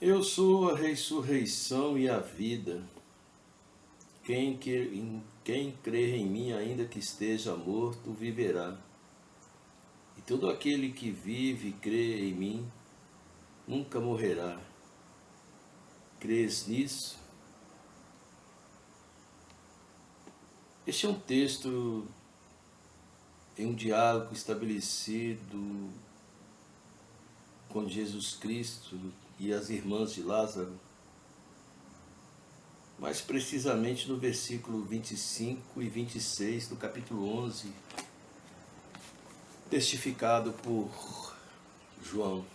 Eu sou a ressurreição e a vida. Quem crer em mim, ainda que esteja morto, viverá. E todo aquele que vive e crê em mim, nunca morrerá. Crês nisso? Este é um texto em um diálogo estabelecido com Jesus Cristo e as irmãs de Lázaro, mais precisamente no versículo 25 e 26 do capítulo 11, testificado por João.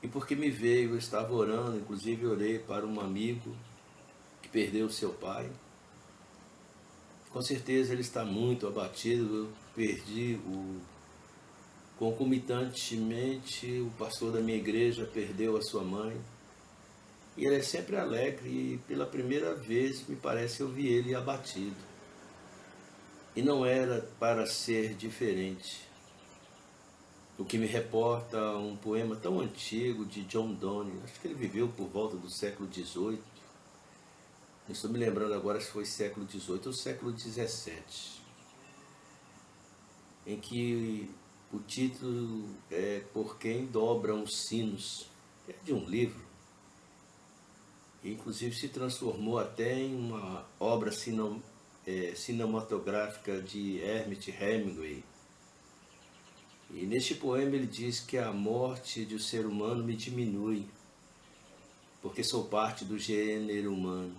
E porque me veio, eu estava orando, inclusive orei para um amigo que perdeu seu pai. Com certeza ele está muito abatido. Eu perdi concomitantemente, o pastor da minha igreja perdeu a sua mãe. E ele é sempre alegre e pela primeira vez, me parece, eu vi ele abatido. E não era para ser diferente. O que me reporta um poema tão antigo de John Donne, acho que ele viveu por volta do século XVIII. Não estou me lembrando agora se foi século XVIII ou século XVII. Em que o título é Por Quem Dobram os Sinos. É de um livro. E, inclusive se transformou até em uma obra cinematográfica de Ernest Hemingway. E neste poema ele diz que a morte do ser humano me diminui, porque sou parte do gênero humano.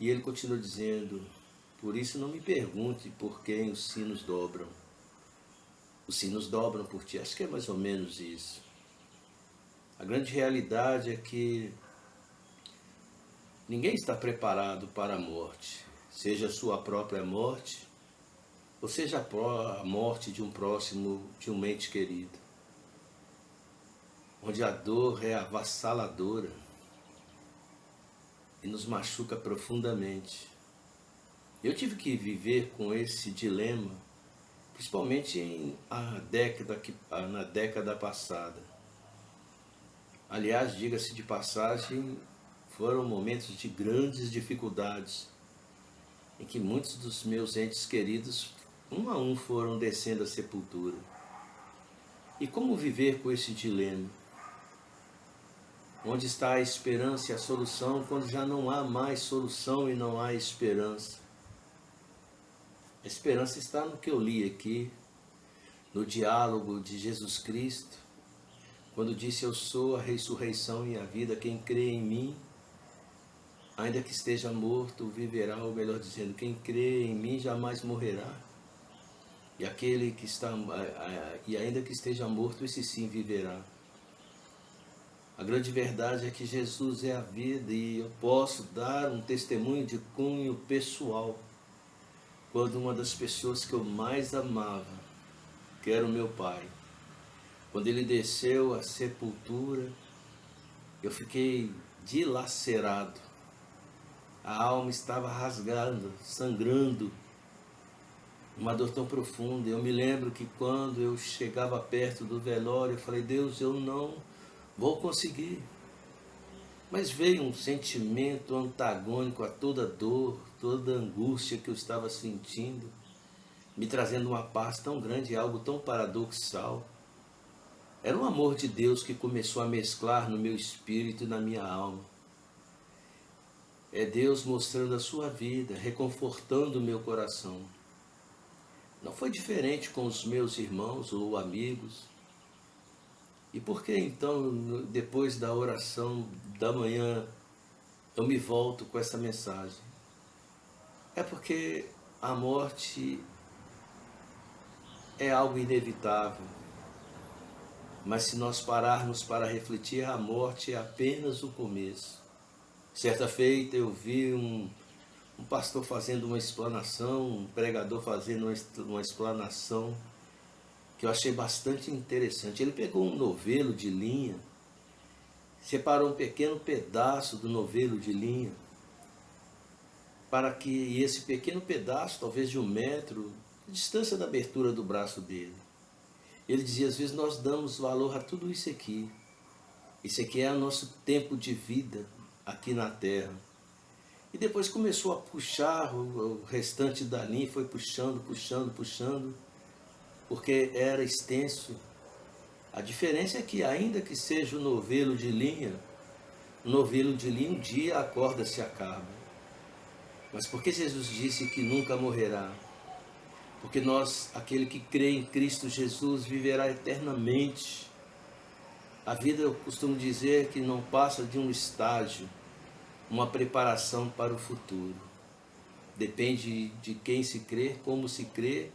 E ele continua dizendo, por isso não me pergunte por quem os sinos dobram. Os sinos dobram por ti. Acho que é mais ou menos isso. A grande realidade é que ninguém está preparado para a morte, seja a sua própria morte, ou seja a morte de um próximo, de um ente querido, onde a dor é avassaladora e nos machuca profundamente. Eu tive que viver com esse dilema, principalmente na década passada. Aliás, diga-se de passagem, foram momentos de grandes dificuldades, em que muitos dos meus entes queridos, um a um, foram descendo à sepultura. E como viver com esse dilema? Onde está a esperança e a solução quando já não há mais solução e não há esperança? A esperança está no que eu li aqui, no diálogo de Jesus Cristo, quando disse, eu sou a ressurreição e a vida, quem crê em mim, ainda que esteja morto, viverá, ou melhor dizendo, quem crê em mim jamais morrerá. E aquele que está, e ainda que esteja morto, esse sim viverá. A grande verdade é que Jesus é a vida e eu posso dar um testemunho de cunho pessoal. Quando uma das pessoas que eu mais amava, que era o meu pai, quando ele desceu à sepultura, Eu fiquei dilacerado, a alma estava rasgando, sangrando, uma dor tão profunda. Eu me lembro que quando eu chegava perto do velório, eu falei: Deus, eu não vou conseguir. Mas veio um sentimento antagônico a toda dor, toda angústia que eu estava sentindo, me trazendo uma paz tão grande, algo tão paradoxal. Era o amor de Deus que começou a mesclar no meu espírito e na minha alma. É Deus mostrando a sua vida, reconfortando o meu coração. Não foi diferente com os meus irmãos ou amigos. E por que então, depois da oração da manhã, eu me volto com essa mensagem? É porque a morte é algo inevitável. Mas se nós pararmos para refletir, a morte é apenas o começo. Certa feita eu vi um pastor fazendo uma explanação, um pregador fazendo uma explanação que eu achei bastante interessante. Ele pegou um novelo de linha, separou um pequeno pedaço do novelo de linha, para que esse pequeno pedaço, talvez de 1 metro, a distância da abertura do braço dele. Ele dizia: às vezes nós damos valor a tudo isso aqui. Isso aqui é o nosso tempo de vida aqui na Terra. E depois começou a puxar o restante da linha, foi puxando, porque era extenso. A diferença é que, ainda que seja o novelo de linha um dia a corda se acaba. Mas por que Jesus disse que nunca morrerá? Porque aquele que crê em Cristo Jesus viverá eternamente. A vida, eu costumo dizer, que não passa de um estágio, uma preparação para o futuro. Depende de quem se crê, como se crê,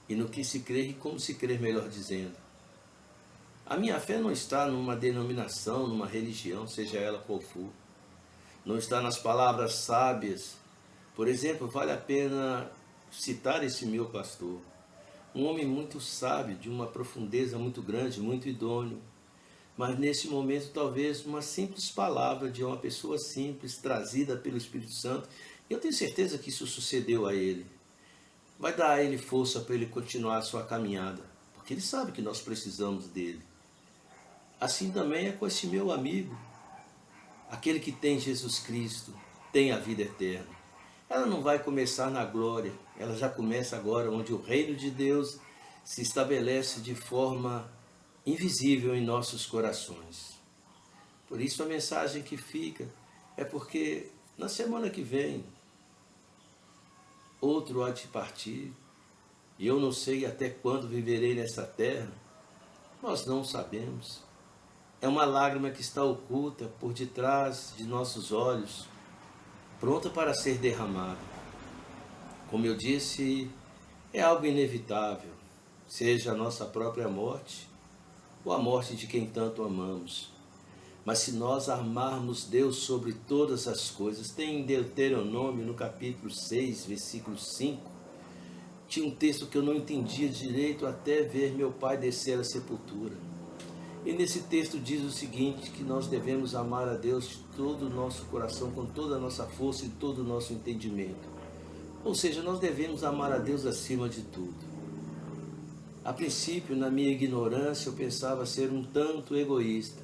e no que se crê e como se crê, melhor dizendo. A minha fé não está numa denominação, numa religião, seja ela qual for. Não está nas palavras sábias. Por exemplo, vale a pena citar esse meu pastor. Um homem muito sábio, de uma profundeza muito grande, muito idôneo. Mas nesse momento, talvez uma simples palavra de uma pessoa simples, trazida pelo Espírito Santo, e eu tenho certeza que isso sucedeu a ele, vai dar a ele força para ele continuar a sua caminhada, porque ele sabe que nós precisamos dele. Assim também é com esse meu amigo, aquele que tem Jesus Cristo, tem a vida eterna. Ela não vai começar na glória, ela já começa agora, onde o reino de Deus se estabelece de forma invisível em nossos corações. Por isso a mensagem que fica é porque na semana que vem outro há de partir, e eu não sei até quando viverei nessa terra. Nós não sabemos. É uma lágrima que está oculta por detrás de nossos olhos, pronta para ser derramada. Como eu disse, é algo inevitável, seja a nossa própria morte ou a morte de quem tanto amamos. Mas se nós amarmos Deus sobre todas as coisas, tem em Deuteronômio, no capítulo 6, versículo 5, tinha um texto que eu não entendia direito até ver meu pai descer à sepultura. E nesse texto diz o seguinte, que nós devemos amar a Deus de todo o nosso coração, com toda a nossa força e todo o nosso entendimento. Ou seja, nós devemos amar a Deus acima de tudo. A princípio, na minha ignorância, eu pensava ser um tanto egoísta.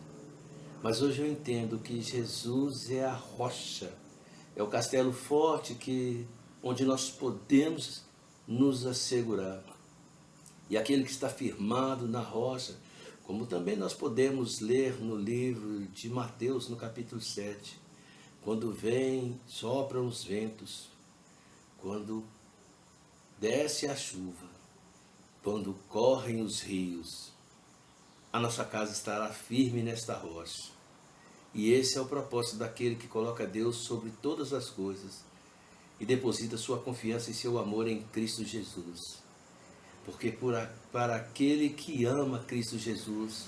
Mas hoje eu entendo que Jesus é a rocha, é o castelo forte onde nós podemos nos assegurar. E aquele que está firmado na rocha, como também nós podemos ler no livro de Mateus, no capítulo 7, quando sopram os ventos, quando desce a chuva, quando correm os rios, a nossa casa estará firme nesta rocha. E esse é o propósito daquele que coloca Deus sobre todas as coisas e deposita sua confiança e seu amor em Cristo Jesus. Porque para aquele que ama Cristo Jesus,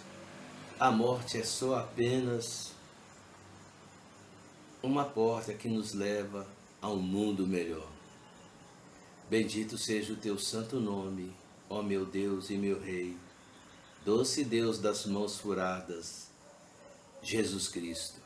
a morte é só apenas uma porta que nos leva a um mundo melhor. Bendito seja o teu santo nome, ó meu Deus e meu Rei, doce Deus das mãos furadas, Jesus Cristo.